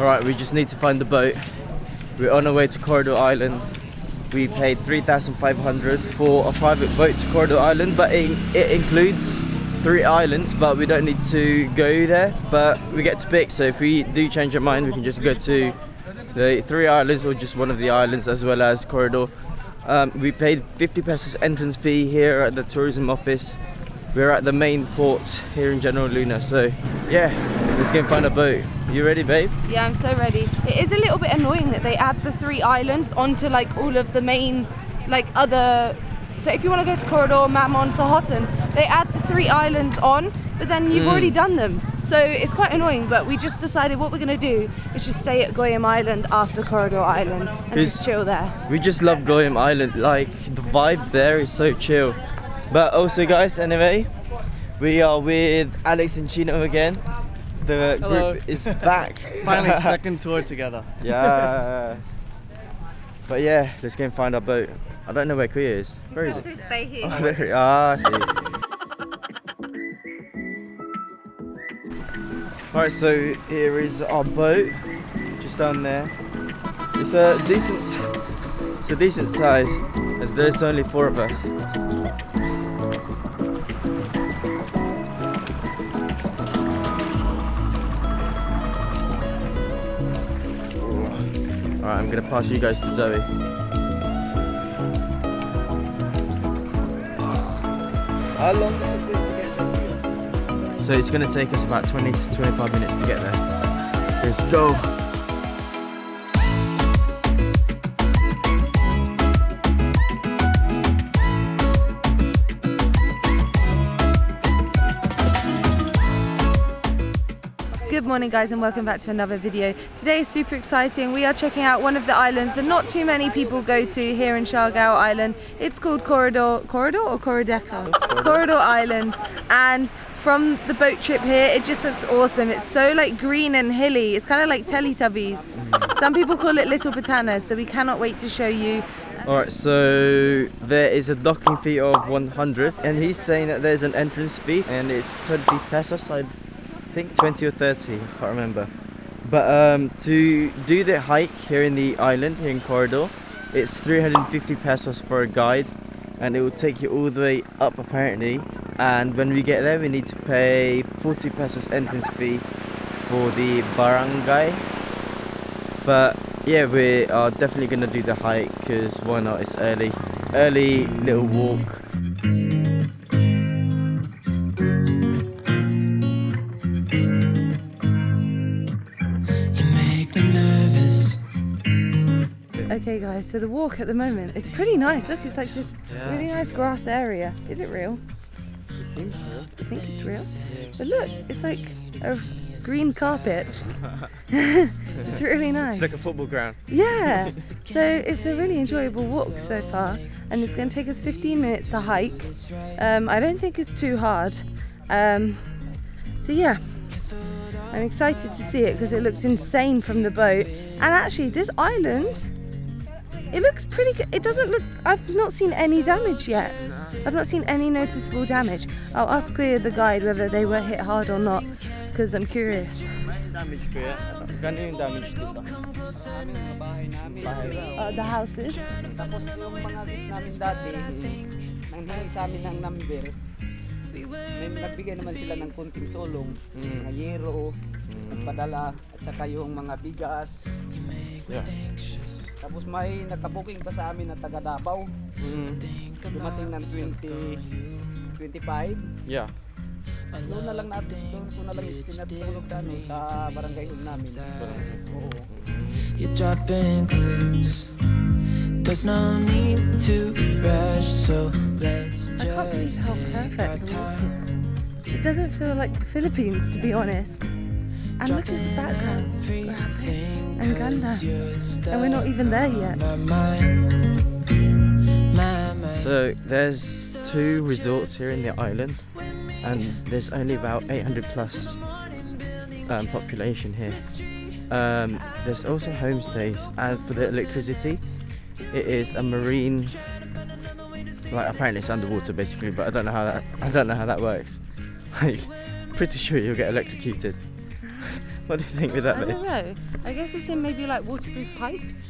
Alright, we just need to find the boat. We're on our way to Corregidor Island. We paid 3,500 for a private boat to Corregidor Island, but it includes 3 islands, but we don't need to go there, but we get to pick. So if we do change our mind, we can just go to the 3 islands or just one of the islands, as well as Corregidor. We paid 50 pesos entrance fee here at the tourism office. We're at the main port here in General Luna, so yeah, let's go and find a boat. You ready, babe? Yeah, I'm so ready. It is a little bit annoying that they add the 3 islands onto like all of the main, like other. So if you want to go to Corregidor, Mamon, Sohoton, they add the 3 islands on, but then you've already done them. So it's quite annoying, but we just decided what we're going to do is just stay at Goyam Island after Corregidor Island and just chill there. We just love Goyam Island, like the vibe there is so chill. But also guys, anyway, we are with Alex and Cheno again. The group is back. Finally, second tour together. Yeah. But yeah, let's go and find our boat. I don't know where Kuya is. Where is it? To stay here. Oh, there. Ah, I see. Alright, so here is our boat, just down there. It's a decent size, as there's only 4 of us. Alright, I'm gonna pass you guys to Zoe. How long does it take to get there? So it's gonna take us about 20 to 25 minutes to get there. Let's go! Good morning guys, and welcome back to another video. Today is super exciting. We are checking out one of the islands that not too many people go to here in Siargao Island. It's called Corregidor Island, and from the boat trip here it just looks awesome. It's so like green and hilly. It's kind of like Teletubbies. Some people call it Little Patanas, so we cannot wait to show you. Alright, so there is a docking fee of 100, and he's saying that there's an entrance fee and it's 20 pesos. I think 20 or 30, I can't remember. But to do the hike here in the island, here in Corregidor, it's 350 pesos for a guide, and it will take you all the way up apparently. And when we get there, we need to pay 40 pesos entrance fee for the barangay. But yeah, we are definitely gonna do the hike, because why not? It's early little walk. Okay guys, so the walk at the moment is pretty nice. Look, it's like this really nice grass area. Is it real? It seems real. I think it's real. But look, it's like a green carpet. It's really nice. It's like a football ground. Yeah, so it's a really enjoyable walk so far, and it's going to take us 15 minutes to hike. I don't think it's too hard. So yeah, I'm excited to see it because it looks insane from the boat. And actually this island, it looks pretty good. It doesn't look, I've not seen any damage yet. I've not seen any noticeable damage. I'll ask Kuya the guide whether they were hit hard or not, because I'm curious. Damage Kuya? Gano'n yung damage dito? The houses? Tapos yung mga namin dati, nanghingi sa amin ng number. Nagbigay naman sila ng kunting tulong, mga yero, nagpadala, at saka yung mga bigas. Yeah. Tapos may nakabuking pa sa amin na taga Davao. Dumating ng 25. Yeah. Doon na lang pinatulog sa barangay namin. Oo. You're dropping clues. There's no need to rush, so let's I can't believe how perfect the walk is. It doesn't feel like the Philippines, to be honest. And look at the background, Grabe and Ganda. And we're not even there yet. So there's 2 resorts here in the island, and there's only about 800 plus population here. There's also homestays, and for the electricity, it is a marine. Like apparently it's underwater basically, but I don't know how that works. Like, pretty sure you'll get electrocuted. What do you think with that I bit? don't know. I guess it's in maybe like waterproof pipes.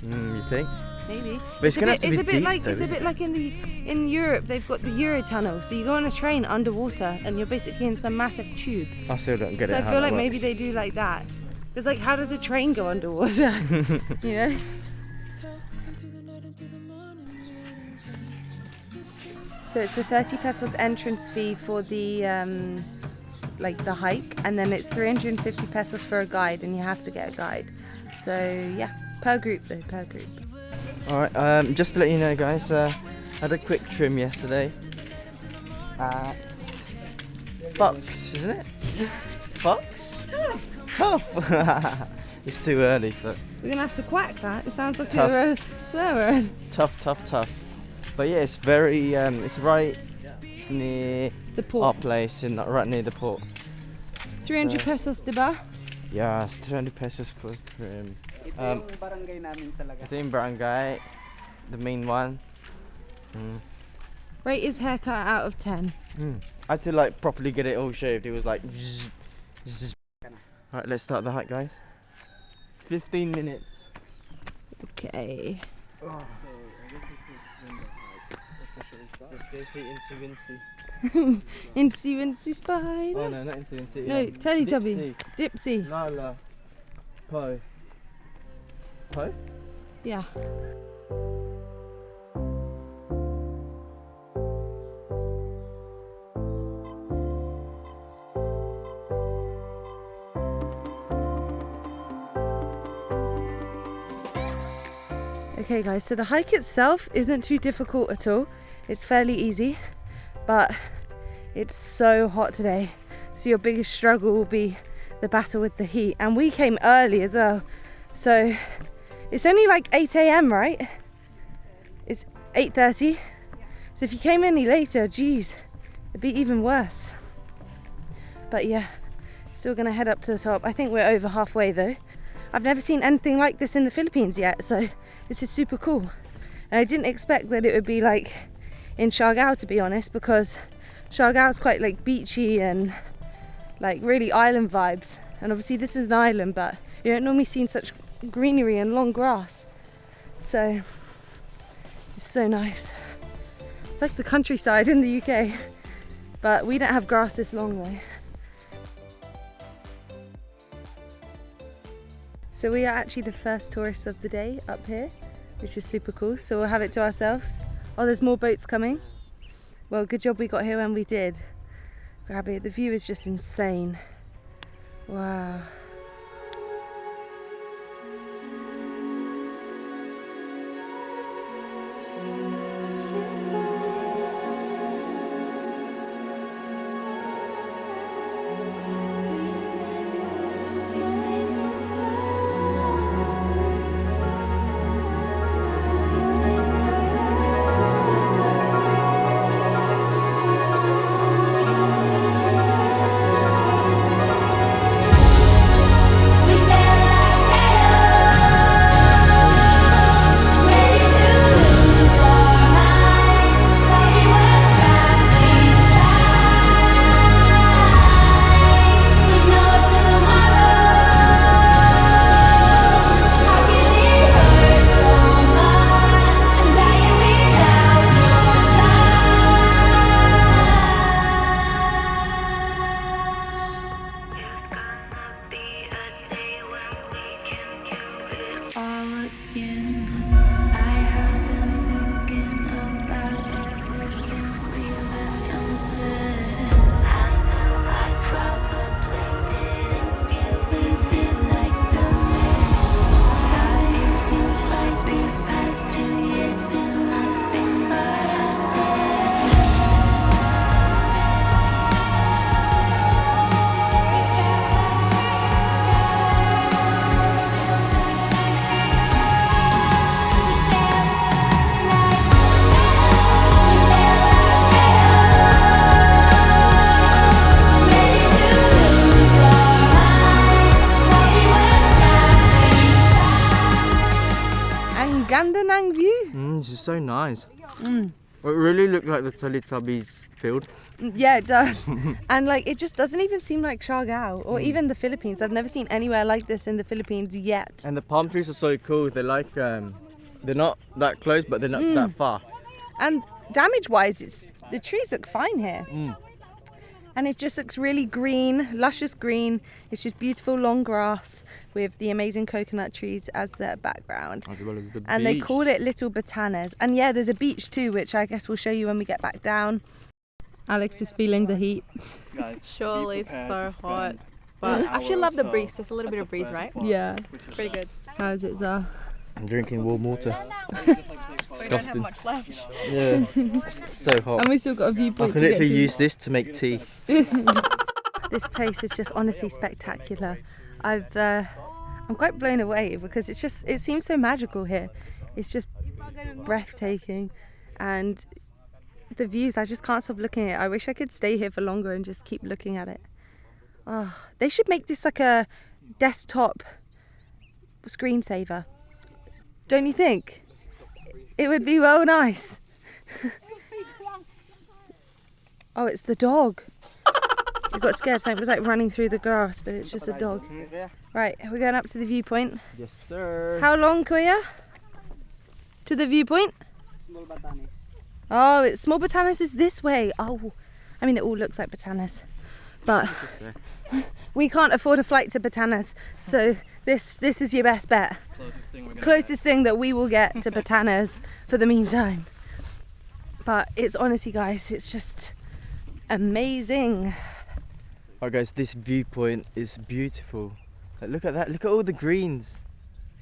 You think? Maybe. But it's gonna have to be a bit deep like though, it's a isn't bit like in Europe they've got the Eurotunnel, so you go on a train underwater and you're basically in some massive tube. I still don't get So it. I how feel that like maybe works. they do like that. Because like, how does a train go underwater? You know. So it's a 30 pesos entrance fee for the like the hike, and then it's 350 pesos for a guide, and you have to get a guide. So yeah, per group though, per group. Alright, just to let you know guys, had a quick trim yesterday at Fox, isn't it? Fox? Tough! It's too early, but We're gonna have to quack that. It sounds like Tough. a swear word. tough. But yeah, it's very, it's right near The our port. place, right near the port. 300 pesos, diba? Yeah, 300 pesos for trim. Ito yung barangay namin talaga. Ito yung barangay, the main one. Rate his haircut out of 10. I had to like properly get it all shaved. It was like Alright, let's start the hike guys. 15 minutes. Okay. Let's go see Incy Wincy. Incy Wincy Spider. Oh no, not Incy Wincy. No, Teletubby. Dipsy. Lala. Po. Po? Yeah. Okay guys, so the hike itself isn't too difficult at all. It's fairly easy, but it's so hot today. So your biggest struggle will be the battle with the heat. And we came early as well. So it's only like 8 AM, right? It's 8:30. So if you came any later, geez, it'd be even worse. But yeah, still gonna head up to the top. I think we're over halfway though. I've never seen anything like this in the Philippines yet, so this is super cool. And I didn't expect that it would be like in Siargao, to be honest, because Siargao's quite like beachy and like really island vibes. And obviously this is an island, but you don't normally see such greenery and long grass. So it's so nice. It's like the countryside in the UK, but we don't have grass this long though. So we are actually the first tourists of the day up here, which is super cool. So we'll have it to ourselves. Oh, there's more boats coming. Well, good job we got here when we did. Grab it. The view is just insane. Wow. This is so nice. It really looked like the Teletubbies field. Yeah, it does. And like it just doesn't even seem like Siargao or even the Philippines. I've never seen anywhere like this in the Philippines yet. And the palm trees are so cool. They're like, they're not that close, but they're not that far. And damage-wise, the trees look fine here. And it just looks really green, luscious green. It's just beautiful long grass with the amazing coconut trees as their background. As well as the And beach. they call it Little Batanes. And yeah, there's a beach too, which I guess we'll show you when we get back down. Alex is feeling the heat. Guys, surely so hot. But I actually love the breeze. There's a little bit of breeze, right? Yeah. Pretty good. How is it, Czar? I'm drinking warm water. It's We don't have disgusting. much left. Yeah, it's so hot. And we still got a I viewpoint can to get literally to. use this to make tea. This place is just honestly spectacular. I'm quite blown away because it seems so magical here. It's just breathtaking, and the views, I just can't stop looking at it. I wish I could stay here for longer and just keep looking at it. Oh, they should make this like a desktop screensaver. Don't you think? It would be well nice. Oh, it's the dog. I got scared, so it was like running through the grass, but it's just a dog. Right, we're going up to the viewpoint. Yes, sir. How long, Kuya? To the viewpoint? Small Batanes. Oh, it's Small Batanes is this way. Oh, I mean, it all looks like Batanes, but we can't afford a flight to Batanes, so this is your best bet. Closest thing that we will get to Batanes for the meantime. But it's honestly, guys, it's just amazing. Alright guys, this viewpoint is beautiful. Like, look at that, look at all the greens.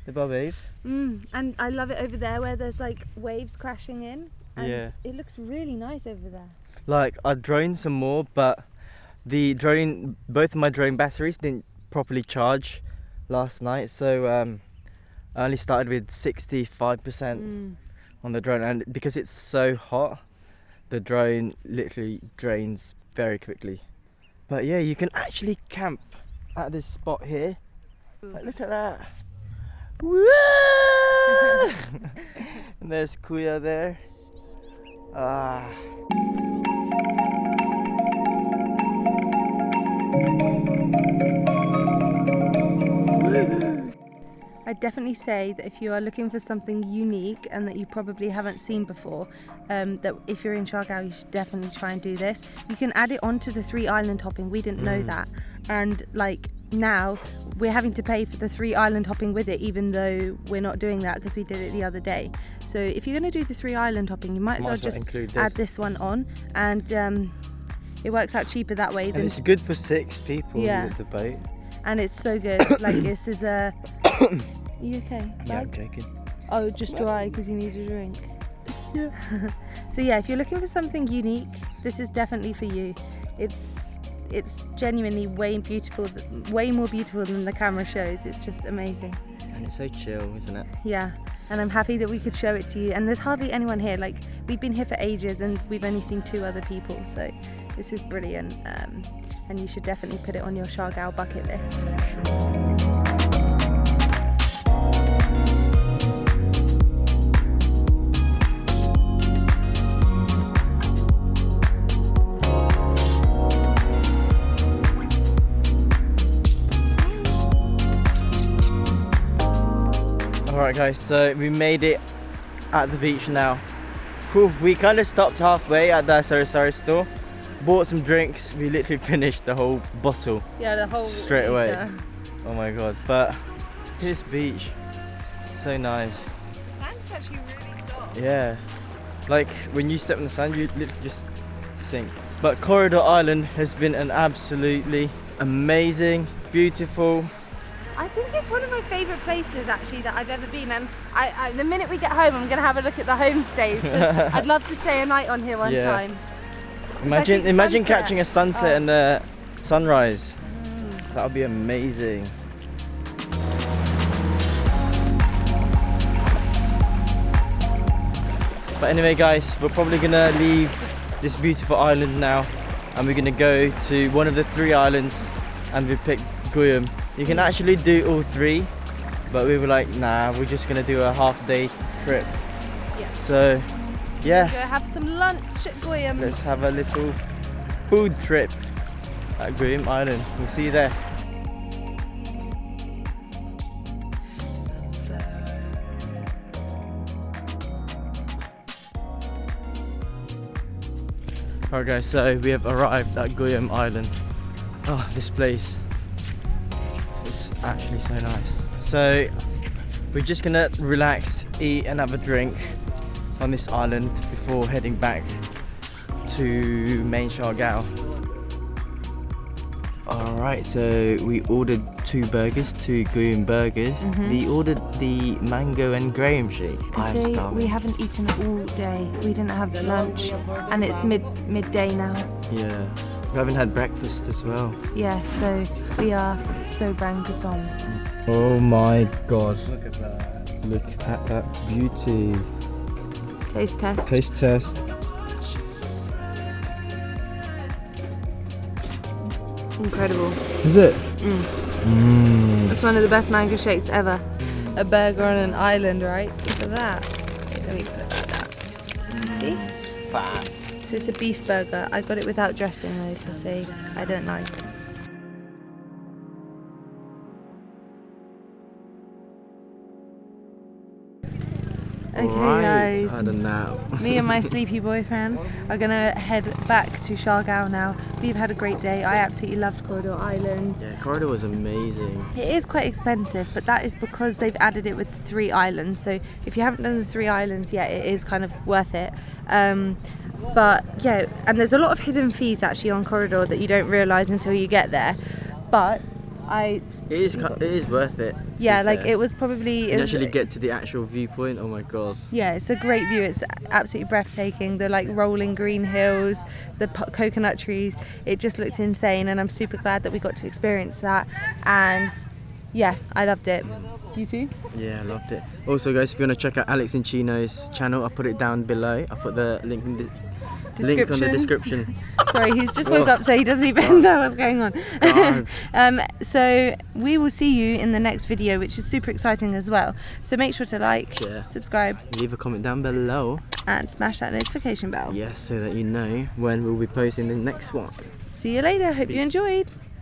The babe. And I love it over there where there's like waves crashing in. And Yeah. it looks really nice over there. Like, I droned some more, but both of my drone batteries didn't properly charge last night, so I only started with 65% on the drone, and because it's so hot, the drone literally drains very quickly. But yeah, you can actually camp at this spot here. Like, look at that. Woo! And there's Kuya there. Ah. I'd definitely say that if you are looking for something unique and that you probably haven't seen before, that if you're in Siargao, you should definitely try and do this. You can add it onto the 3 island hopping. We didn't know that, and like now we're having to pay for the 3 island hopping with it, even though we're not doing that because we did it the other day. So if you're going to do the 3 island hopping, you might as well just add this one on, and it works out cheaper that way. And Than it's good for 6 people with the boat. And it's so good. Like, this is a. You okay? Yeah, I'm joking. Oh, just dry because you need a drink. Yeah. So yeah, if you're looking for something unique, this is definitely for you. It's genuinely way more beautiful than the camera shows. It's just amazing. And it's so chill, isn't it? Yeah. And I'm happy that we could show it to you. And there's hardly anyone here. Like, we've been here for ages and we've only seen 2 other people. So this is brilliant. And you should definitely put it on your Siargao bucket list. Alright guys, so we made it at the beach now. Whew, we kind of stopped halfway at the Czar store, bought some drinks, we literally finished the whole bottle. Yeah, the whole straight away. liter. Oh my god, but this beach, so nice. The sand is actually really soft. Yeah, like when you step in the sand, you literally just sink. But Corregidor Island has been an absolutely amazing, beautiful. I think it's one of my favourite places actually that I've ever been, and I the minute we get home I'm going to have a look at the homestays because I'd love to stay a night on here one time. Imagine sunset. catching a sunset and the sunrise. That would be amazing. But anyway guys, we're probably gonna leave this beautiful island now and we're gonna go to one of the 3 islands, and we picked Guyam. You can actually do all 3, but we were like, nah, we're just gonna do a half-day trip. Yeah. So Yeah. Go have some lunch at Goyam. Let's have a little food trip at Goyam Island. We'll see you there. Alright guys, so we have arrived at Goyam Island. Oh, this place is actually so nice. So we're just gonna relax, eat and have a drink on this island before heading back to main Siargao. Alright, so we ordered 2 burgers, 2 Goyam burgers. We ordered the mango and graham shake. I'm See, starving. we haven't eaten all day. We didn't have lunch, and it's midday now. Yeah, we haven't had breakfast as well. Yeah, so we are so brangathon. Oh my god. Look at that. Look at that beauty. Taste test. Taste test. Incredible. Is it? It's one of the best mango shakes ever. A burger on an island, right? Look at that. Wait, let me put that down. See? Fat. So it's a beef burger. I got it without dressing though, because see, I don't like it. Okay guys, I had a nap. me and my sleepy boyfriend are gonna head back to Siargao now. We've had a great day. I absolutely loved Corregidor Island. Yeah, Corregidor was amazing. It is quite expensive, but that is because they've added it with the 3 islands. So if you haven't done the 3 islands yet, it is kind of worth it. But yeah, and there's a lot of hidden fees actually on Corregidor that you don't realise until you get there. But It is worth it. yeah, like it was probably. You actually get to the actual viewpoint. Oh my god. Yeah, it's a great view. It's absolutely breathtaking. The like rolling green hills, the coconut trees. It just looks insane, and I'm super glad that we got to experience that. And yeah, I loved it. You too? Yeah, I loved it. Also, guys, if you want to check out Alex Cheno's channel, I'll put it down below. I'll put the link in the link on the description. Sorry, he's just woke up, so he doesn't even know what's going on. So we will see you in the next video, which is super exciting as well. So make sure to like, Share, subscribe, leave a comment down below, and smash that notification bell. yes, so that you know when we'll be posting the next one. See you later. Hope you Peace. enjoyed.